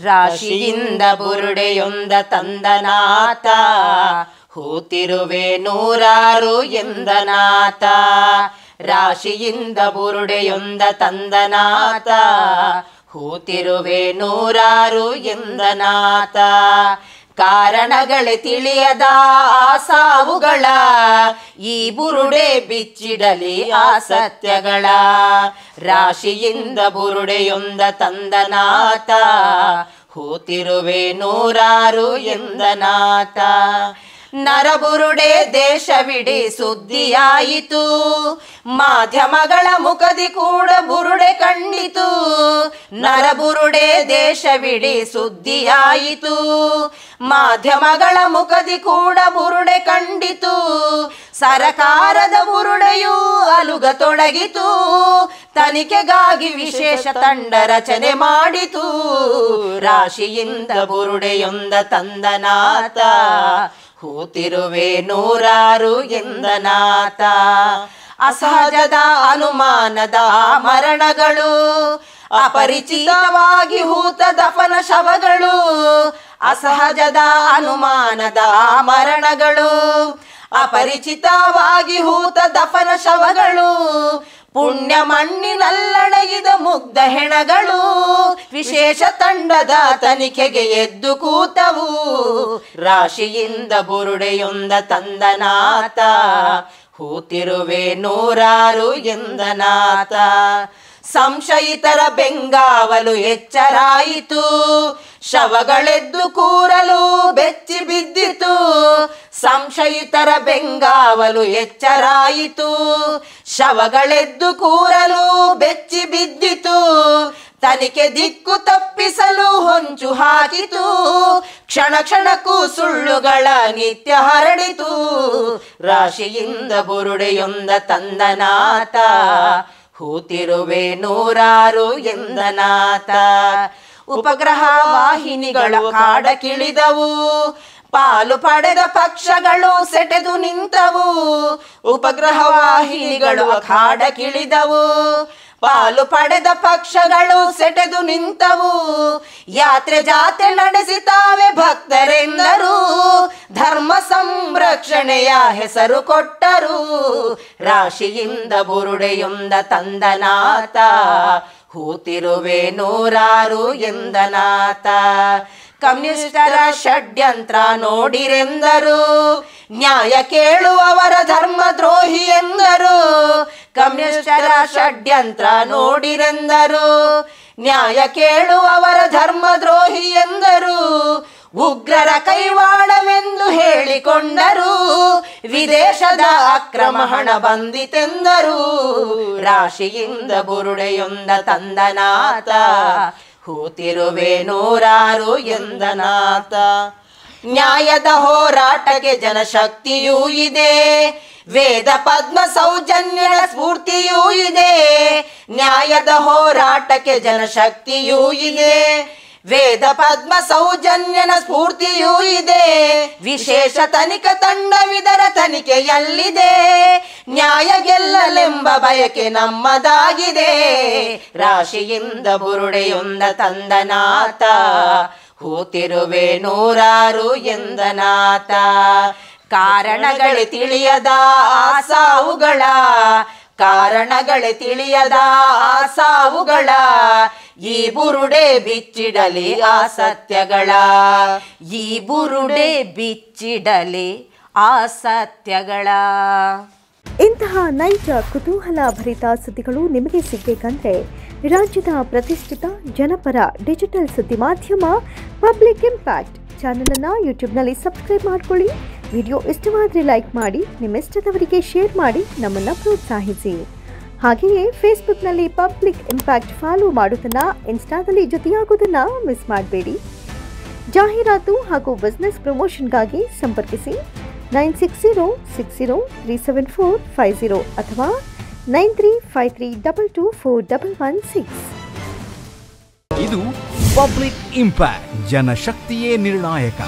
ರಾಶಿಯಿಂದ ಬುರುಡೆಯೊಂದ ತಂದನಾಥ, ಹೂತಿರುವೆ ನೂರಾರು ಎಂದನಾಥ. ರಾಶಿಯಿಂದ ಬುರುಡೆಯೊಂದ ತಂದನಾಥ, ಹೂತಿರುವೆ ನೂರಾರು ಎಂದನಾಥ. ಕಾರಣಗಳೇ ತಿಳಿಯದ ಸಾವುಗಳ, ಈ ಬುರುಡೆ ಬಿಚ್ಚಿಡಲಿ ಆ ಸತ್ಯಗಳ. ರಾಶಿಯಿಂದ ಬುರುಡೆಯೊಂದ ತಂದನಾಥ, ಹೂತಿರುವೆ ನೂರಾರು ಎಂದನಾಥ. ನರಬುರುಡೆ ದೇಶವಿಡೀ ಸುದ್ದಿಯಾಯಿತು, ಮಾಧ್ಯಮಗಳ ಮುಖದಿ ಕೂಡ ಬುರುಡೆ ಕಂಡಿತು. ನರಬುರುಡೆ ದೇಶವಿಡೀ ಸುದ್ದಿಯಾಯಿತು, ಮಾಧ್ಯಮಗಳ ಮುಖದಿ ಕೂಡ ಬುರುಡೆ ಕಂಡಿತು. ಸರಕಾರದ ಬುರುಡೆಯೂ ಅಲುಗತೊಡಗಿತು, ತನಿಖೆಗಾಗಿ ವಿಶೇಷ ತಂಡ ರಚನೆ ಮಾಡಿತು. ರಾಶಿಯಿಂದ ಬುರುಡೆಯೊಂದ ತಂದನಾಥ, ಹೂತಿರುವೆ ನೂರಾರು ಎಂದನಾಥ. ಅಸಹಜದ ಅನುಮಾನದ ಮರಣಗಳು, ಅಪರಿಚಿತವಾಗಿ ಹೂತ ದಫನ ಶವಗಳು. ಅಸಹಜದ ಅನುಮಾನದ ಮರಣಗಳು, ಅಪರಿಚಿತವಾಗಿ ಹೂತ ದಫನ ಶವಗಳು. ಪುಣ್ಯ ಮಣ್ಣಿನಲ್ಲಡಗಿದ ಮುಗ್ಧ ಹೆಣಗಳು, ವಿಶೇಷ ತಂಡದ ತನಿಖೆಗೆ ಎದ್ದು ಕೂತವು. ರಾಶಿಯಿಂದ ಬುರುಡೆಯೊಂದ ತಂದನಾಥ, ಹೂತಿರುವೆ ನೂರಾರು ಎಂದನಾಥ. ಸಂಶಯಿತರ ಬೆಂಗಾವಲು ಎಚ್ಚರಾಯಿತು, ಶವಗಳೆದ್ದು ಕೂರಲು ಬೆಚ್ಚಿ ಬಿದ್ದಿತು. ಸಂಶಯಿತರ ಬೆಂಗಾವಲು ಎಚ್ಚರಾಯಿತು, ಶವಗಳೆದ್ದು ಕೂರಲು ಬೆಚ್ಚಿ ಬಿದ್ದಿತು. ತನಿಖೆ ದಿಕ್ಕು ತಪ್ಪಿಸಲು ಹೊಂಚು ಹಾಕಿತು, ಕ್ಷಣ ಕ್ಷಣಕ್ಕೂ ಸುಳ್ಳುಗಳ ನಿತ್ಯ ಹರಡಿತು. ರಾಶಿಯಿಂದ ಬುರುಡೆಯೊಂದ ತಂದನಾಥ, ಹೂತಿರುವೆ ನೂರಾರು ಎಂದನಾಥ. ಉಪಗ್ರಹ ವಾಹಿನಿಗಳು ಕಾಡ ಕಿಳಿದವು, ಪಾಲು ಪಡೆದ ಪಕ್ಷಗಳು ಸೆಟೆದು ನಿಂತವು. ಉಪಗ್ರಹ ವಾಹಿನಿಗಳು ಕಾಡ ಕಿಳಿದವು, ಪಾಲು ಪಡೆದ ಪಕ್ಷಗಳು ಸೆಟೆದು ನಿಂತವು. ಯಾತ್ರೆ ಜಾತ್ರೆ ನಡೆಸಿತಾವೆ ಭಕ್ತರೆಂದರು, ಧರ್ಮ ಸಂರಕ್ಷಣೆಯ ಹೆಸರು ಕೊಟ್ಟರು. ರಾಶಿಯಿಂದ ಬುರುಡೆಯೊಂದ ತಂದನಾಥ, ಹೂತಿರುವೆ ನೂರಾರು ಎಂದನಾಥ. ಕಮ್ಯುನಿಸ್ಟರ ಷಡ್ಯಂತ್ರ ನೋಡಿರೆಂದರು, ನ್ಯಾಯ ಕೇಳುವವರ ಧರ್ಮ ದ್ರೋಹಿ ಎಂದರು. ಕಮ್ಯುನಿಸ್ಟರ ಷಡ್ಯಂತ್ರ ನೋಡಿರೆಂದರು, ನ್ಯಾಯ ಕೇಳುವವರ ಧರ್ಮ ದ್ರೋಹಿ ಎಂದರು. ಉಗ್ರರ ಕೈವಾಡವೆಂದು ಹೇಳಿಕೊಂಡರು, ವಿದೇಶದ ಅಕ್ರಮ ಹಣ ಬಂದಿತೆಂದರು. ರಾಶಿಯಿಂದ ಬುರುಡೆಯೊಂದ ತಂದನಾಥ, ಹೂತಿರುವೆ ನೂರಾರು ಎಂದನಾಥ. ನ್ಯಾಯದ ಹೋರಾಟಕ್ಕೆ ಜನಶಕ್ತಿಯೂ ಇದೆ, ವೇದ ಪದ್ಮ ಸೌಜನ್ಯದ ಸ್ಫೂರ್ತಿಯೂ ಇದೆ. ನ್ಯಾಯದ ಹೋರಾಟಕ್ಕೆ ಜನಶಕ್ತಿಯೂ ಇದೆ, ವೇದ ಪದ್ಮ ಸೌಜನ್ಯನ ಸ್ಫೂರ್ತಿಯೂ ಇದೆ. ವಿಶೇಷ ತನಿಖಾ ತಂಡವಿದರ ತನಿಖೆಯಲ್ಲಿದೆ, ನ್ಯಾಯ ಗೆಲ್ಲಲೆಂಬ ಬಯಕೆ ನಮ್ಮದಾಗಿದೆ. ರಾಶಿಯಿಂದ ಬುರುಡೆಯೊಂದ ತಂದನಾಥ, ಹೂತಿರುವೆ ನೂರಾರು ಎಂದನಾಥ. ಕಾರಣಗಳೇ ತಿಳಿಯದ ಸಾವುಗಳ, ಕಾರಣಗಳೇ ತಿಳಿಯದ ಸಾವುಗಳ, ಈ ಬುರುಡೆ ಬಿಚ್ಚಿಡಲಿ ಆ ಸತ್ಯಗಳ. ಈ ಬುರುಡೆ ಬಿಚ್ಚಿಡಲಿ ಆ ಸತ್ಯಗಳ. ಇಂತಹ ನೈಜ ಕುತೂಹಲ ಭರಿತ ಸುದ್ದಿಗಳು ನಿಮಗೆ ಸಿಗಬೇಕಂದ್ರೆ ರಾಜ್ಯದ ಪ್ರತಿಷ್ಠಿತ ಜನಪರ ಡಿಜಿಟಲ್ ಸುದ್ದಿ ಮಾಧ್ಯಮ ಪಬ್ಲಿಕ್ ಇಂಪ್ಯಾಕ್ಟ್ ಚಾನಲನ್ನು ಯೂಟ್ಯೂಬ್ನಲ್ಲಿ ಸಬ್ಸ್ಕ್ರೈಬ್ ಮಾಡ್ಕೊಳ್ಳಿ. ವಿಡಿಯೋ ಇಷ್ಟವಾದರೆ ಲೈಕ್ ಮಾಡಿ, ನಿಮ್ಮ ಇಷ್ಟದವರಿಗೆ ಶೇರ್ ಮಾಡಿ ನಮ್ಮನ್ನು ಪ್ರೋತ್ಸಾಹಿಸಿ. ಹಾಗೆಯೇ ಫೇಸ್ಬುಕ್ನಲ್ಲಿ ಪಬ್ಲಿಕ್ ಇಂಪ್ಯಾಕ್ಟ್ ಫಾಲೋ ಮಾಡೋದನ್ನು, ಇನ್ಸ್ಟಾದಲ್ಲಿ ಜೊತೆಯಾಗೋದನ್ನು ಮಿಸ್ ಮಾಡಬೇಡಿ. ಜಾಹೀರಾತು ಹಾಗೂ ಬಿಸ್ನೆಸ್ ಪ್ರಮೋಷನ್ಗಾಗಿ ಸಂಪರ್ಕಿಸಿ 9606037450 ಅಥವಾ 9353224116. ಇದು ಪಬ್ಲಿಕ್ ಇಂಪ್ಯಾಕ್ಟ್, ಜನಶಕ್ತಿಯೇ ನಿರ್ಣಾಯಕ.